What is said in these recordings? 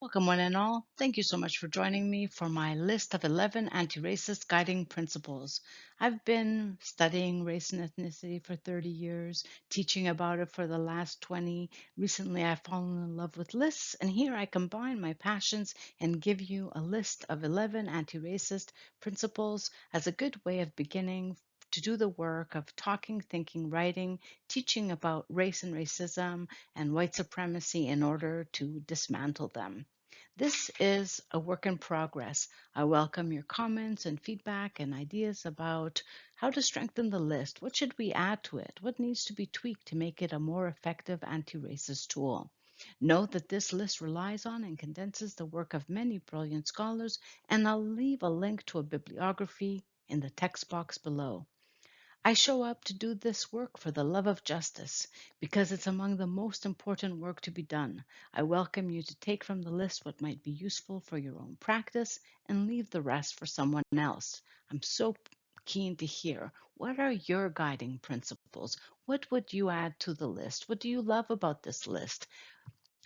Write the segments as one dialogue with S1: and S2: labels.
S1: Welcome, one and all. Thank you so much for joining me for my list of 11 anti racist guiding principles. I've been studying race and ethnicity for 30 years, teaching about it for the last 20. Recently, I've fallen in love with lists, and here I combine my passions and give you a list of 11 anti racist principles as a good way of beginning to do the work of talking, thinking, writing, teaching about race and racism and white supremacy in order to dismantle them. This is a work in progress. I welcome your comments and feedback and ideas about how to strengthen the list. What should we add to it? What needs to be tweaked to make it a more effective anti racist tool? Note that this list relies on and condenses the work of many brilliant scholars, and I'll leave a link to a bibliography in the text box below. I show up to do this work for the love of justice, because it's among the most important work to be done. I welcome you to take from the list what might be useful for your own practice and leave the rest for someone else. I'm so keen to hear, what are your guiding principles? What would you add to the list? What do you love about this list?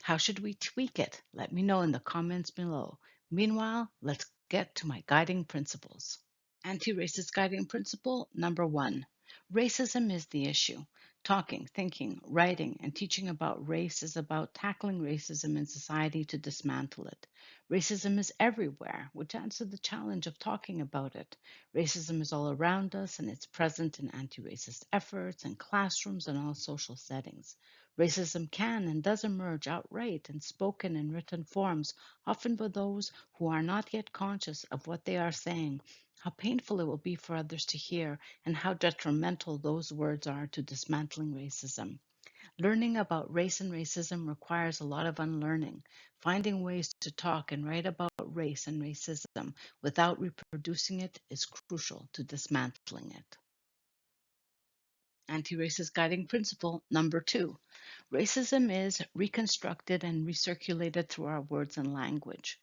S1: How should we tweak it? Let me know in the comments below. Meanwhile, let's get to my guiding principles. Anti-racist guiding principle number one: racism is the issue. Talking, thinking, writing, and teaching about race is about tackling racism in society to dismantle it. Racism is everywhere, which adds to the challenge of talking about it. Racism is all around us, and it's present in anti-racist efforts and classrooms and all social settings. Racism can and does emerge outright in spoken and written forms, often by those who are not yet conscious of what they are saying, how painful it will be for others to hear, and how detrimental those words are to dismantling racism. Learning about race and racism requires a lot of unlearning. Finding ways to talk and write about race and racism without reproducing it is crucial to dismantling it. Anti-racist guiding principle number two: racism is reconstructed and recirculated through our words and language.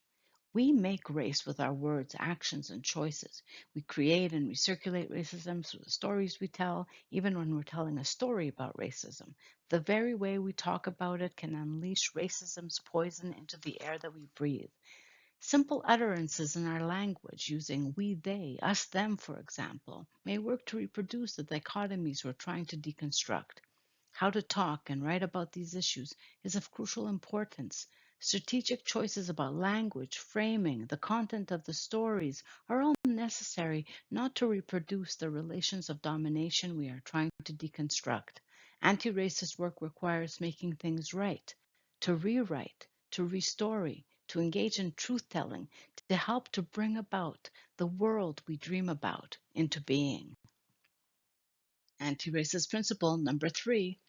S1: We make race with our words, actions, and choices. We create and recirculate racism through the stories we tell, even when we're telling a story about racism. The very way we talk about it can unleash racism's poison into the air that we breathe. Simple utterances in our language, using we, they, us, them, for example, may work to reproduce the dichotomies we're trying to deconstruct. How to talk and write about these issues is of crucial importance. Strategic choices about language, framing, the content of the stories are all necessary not to reproduce the relations of domination we are trying to deconstruct. Anti racist work requires making things right, to rewrite, to restory, to engage in truth telling, to help to bring about the world we dream about into being. Anti racist principle number three: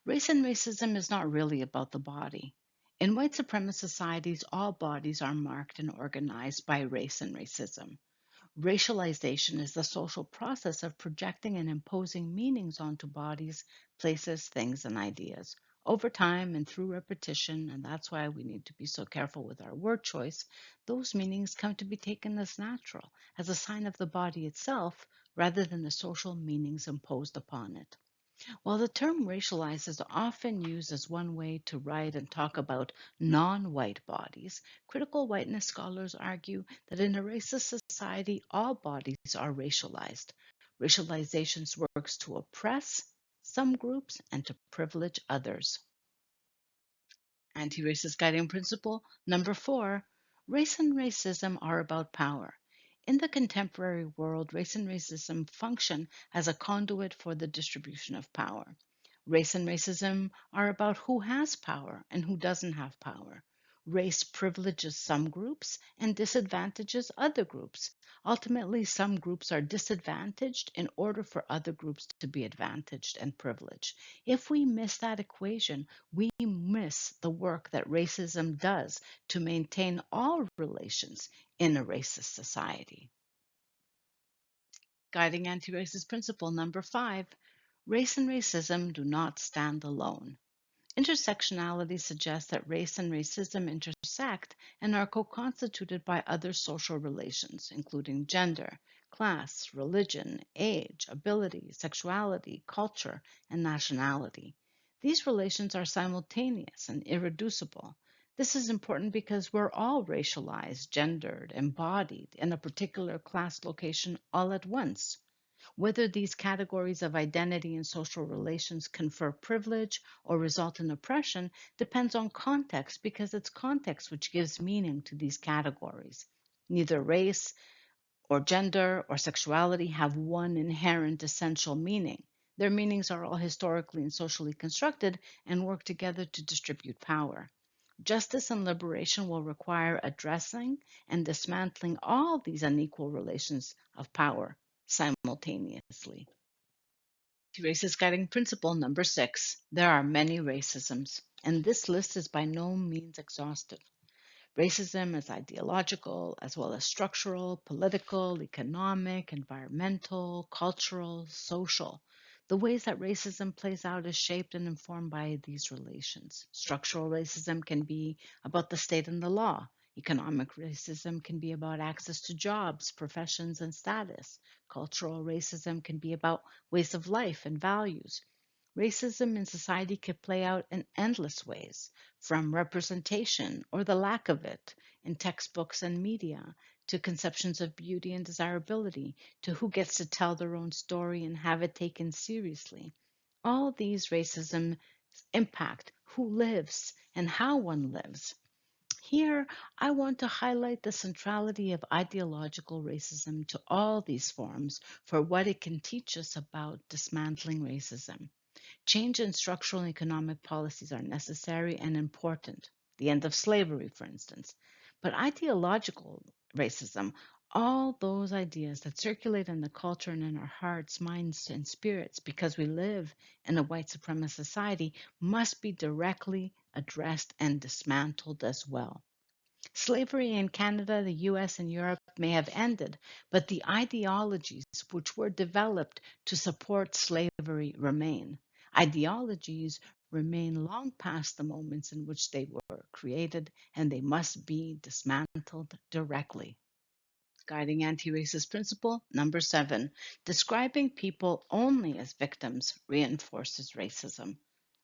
S1: race and racism is not really about the body. In white supremacist societies, all bodies are marked and organized by race and racism. Racialization is the social process of projecting and imposing meanings onto bodies, places, things, and ideas. Over time and through repetition, and that's why we need to be so careful with our word choice, those meanings come to be taken as natural, as a sign of the body itself, rather than the social meanings imposed upon it. While the term racialized is often used as one way to write and talk about non white bodies, critical whiteness scholars argue that in a racist society, all bodies are racialized. Racialization works to oppress some groups and to privilege others. Anti racist guiding principle number four: race and racism are about power. In the contemporary world, race and racism function as a conduit for the distribution of power. Race and racism are about who has power and who doesn't have power. Race privileges some groups and disadvantages other groups. Ultimately, some groups are disadvantaged in order for other groups to be advantaged and privileged. If we miss that equation, we miss the work that racism does to maintain all relations in a racist society. Guiding anti racist principle number five: race and racism do not stand alone. Intersectionality suggests that race and racism intersect and are co constituted by other social relations, including gender, class, religion, age, ability, sexuality, culture, and nationality. These relations are simultaneous and irreducible. This is important because we're all racialized, gendered, embodied in a particular class location all at once. Whether these categories of identity and social relations confer privilege or result in oppression depends on context because it's context which gives meaning to these categories. Neither race or gender or sexuality have one inherent essential meaning. Their meanings are all historically and socially constructed and work together to distribute power. Justice and liberation will require addressing and dismantling all these unequal relations of power simultaneously. Racist guiding principle number 6. There are many racisms, and this list is by no means exhaustive. Racism is ideological as well as structural, political, economic, environmental, cultural, social. The ways that racism plays out is shaped and informed by these relations. Structural racism can be about the state and the law. Economic racism can be about access to jobs, professions, and status. Cultural racism can be about ways of life and values. Racism in society could play out in endless ways, from representation or the lack of it in textbooks and media, to conceptions of beauty and desirability, to who gets to tell their own story and have it taken seriously. All these racism impact who lives and how one lives. Here, I want to highlight the centrality of ideological racism to all these forms for what it can teach us about dismantling racism. Change in structural and economic policies are necessary and important. The end of slavery, for instance. But ideological racism, all those ideas that circulate in the culture and in our hearts, minds, and spirits because we live in a white supremacist society, must be directly addressed and dismantled as well. Slavery in Canada, the US, and Europe may have ended, but the ideologies which were developed to support slavery remain. Ideologies remain long past the moments in which they were created, and they must be dismantled directly. Guiding anti racist principle number 7. Describing people only as victims reinforces racism.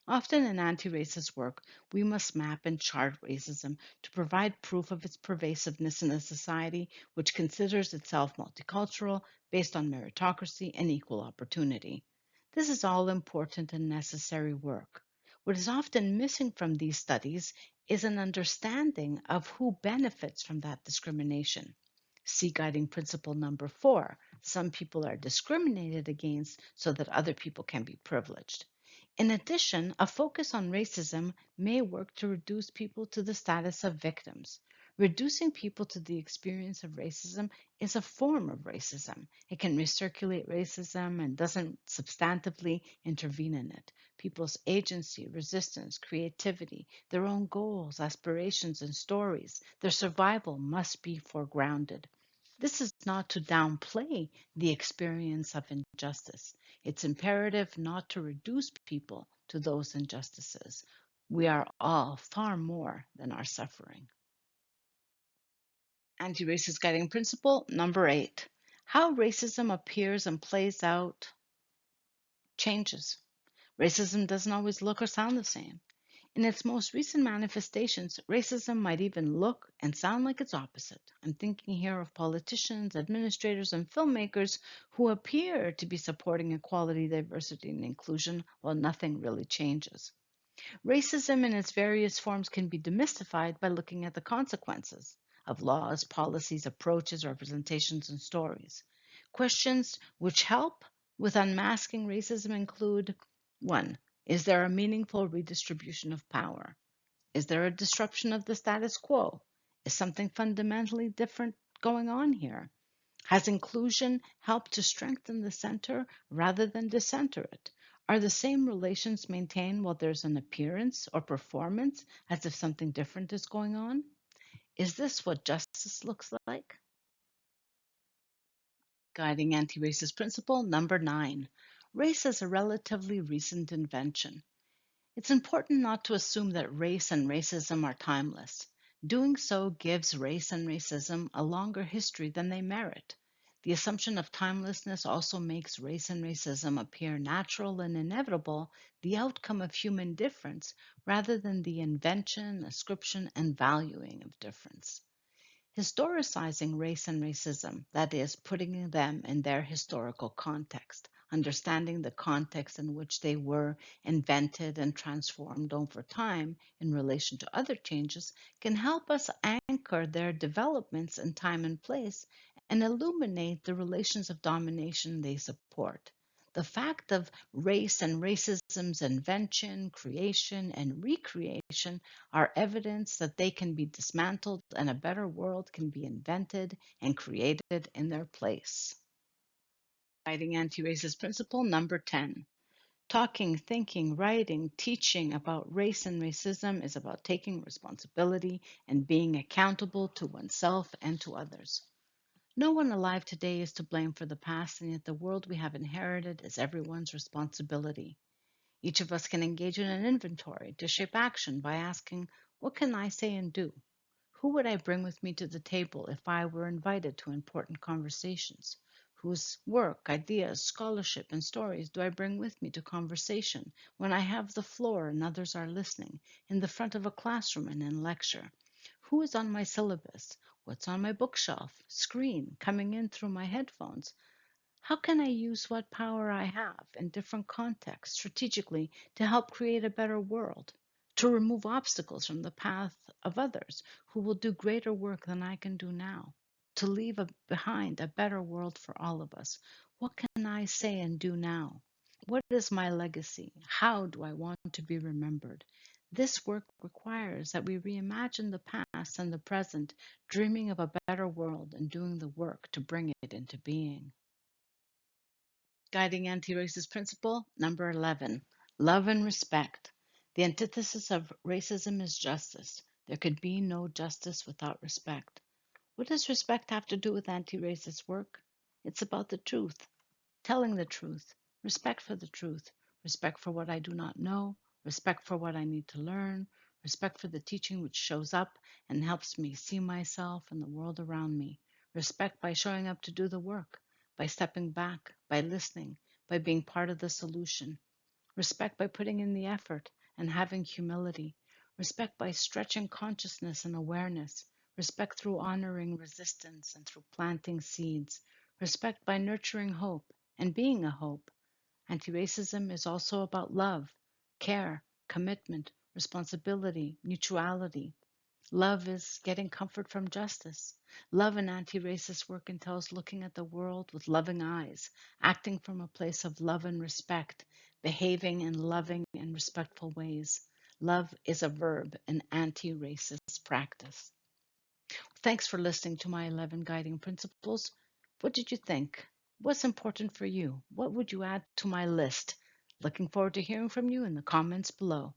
S1: Often in anti racist work, we must map and chart racism to provide proof of its pervasiveness in a society which considers itself multicultural, based on meritocracy and equal opportunity. This is all important and necessary work. What is often missing from these studies is an understanding of who benefits from that discrimination. See guiding principle number 4. Some people are discriminated against so that other people can be privileged. In addition, a focus on racism may work to reduce people to the status of victims. Reducing people to the experience of racism is a form of racism. It can recirculate racism and doesn't substantively intervene in it. People's agency, resistance, creativity, their own goals, aspirations, and stories, their survival must be foregrounded. This is not to downplay the experience of injustice. It's imperative not to reduce people to those injustices. We are all far more than our suffering. Anti racist guiding principle number 8. How racism appears and plays out changes. Racism doesn't always look or sound the same. In its most recent manifestations, racism might even look and sound like its opposite. I'm thinking here of politicians, administrators, and filmmakers who appear to be supporting equality, diversity, and inclusion while nothing really changes. Racism in its various forms can be demystified by looking at the consequences of laws, policies, approaches, representations, and stories. Questions which help with unmasking racism include: 1. Is there a meaningful redistribution of power? Is there a disruption of the status quo? Is something fundamentally different going on here? Has inclusion helped to strengthen the center rather than decenter it? Are the same relations maintained while there's an appearance or performance as if something different is going on? Is this what justice looks like? Guiding anti racist principle number 9. Race is a relatively recent invention. It's important not to assume that race and racism are timeless. Doing so gives race and racism a longer history than they merit. The assumption of timelessness also makes race and racism appear natural and inevitable, the outcome of human difference, rather than the invention, ascription, and valuing of difference. Historicizing race and racism, that is, putting them in their historical context, understanding the context in which they were invented and transformed over time in relation to other changes, can help us anchor their developments in time and place and illuminate the relations of domination they support. The fact of race and racism's invention, creation, and recreation are evidence that they can be dismantled and a better world can be invented and created in their place. Guiding anti-racist principle number 10. Talking, thinking, writing, teaching about race and racism is about taking responsibility and being accountable to oneself and to others. No one alive today is to blame for the past, and yet the world we have inherited is everyone's responsibility. Each of us can engage in an inventory to shape action by asking, what can I say and do? Who would I bring with me to the table if I were invited to important conversations? Whose work, ideas, scholarship, and stories do I bring with me to conversation when I have the floor and others are listening, in the front of a classroom and in lecture? Who is on my syllabus? What's on my bookshelf, screen, coming in through my headphones? How can I use what power I have in different contexts strategically to help create a better world, to remove obstacles from the path of others who will do greater work than I can do now, to leave behind a better world for all of us? What can I say and do now? What is my legacy? How do I want to be remembered? This work requires that we reimagine the past and the present, dreaming of a better world and doing the work to bring it into being. Guiding anti-racist principle number 11, love and respect. The antithesis of racism is justice. There could be no justice without respect. What does respect have to do with anti-racist work? It's about the truth, telling the truth, respect for the truth, respect for what I do not know, respect for what I need to learn, respect for the teaching which shows up and helps me see myself and the world around me, respect by showing up to do the work, by stepping back, by listening, by being part of the solution, respect by putting in the effort and having humility, respect by stretching consciousness and awareness, respect through honoring resistance and through planting seeds, respect by nurturing hope and being a hope. Anti-racism is also about love, care, commitment, responsibility, mutuality. Love is getting comfort from justice. Love and anti-racist work entails looking at the world with loving eyes, acting from a place of love and respect, behaving in loving and respectful ways. Love is a verb in anti-racist practice. Thanks for listening to my 11 guiding principles. What did you think? What's important for you? What would you add to my list? Looking forward to hearing from you in the comments below.